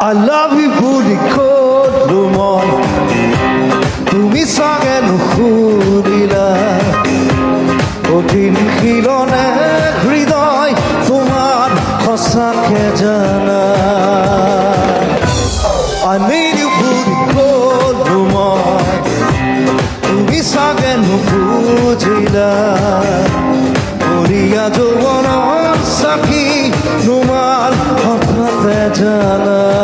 I love you বুলি ক'লো মই তুমি চাগে নুশুনিলা কঠিন শিলনে হৃদয় তোমাৰ সঁচাকে জানা I need you বুলি ক'লো মই তুমি চাগে নুবুজিলা মৰিয়া যৌৱনৰ চাকি তোমাৰ হঠাতে জানা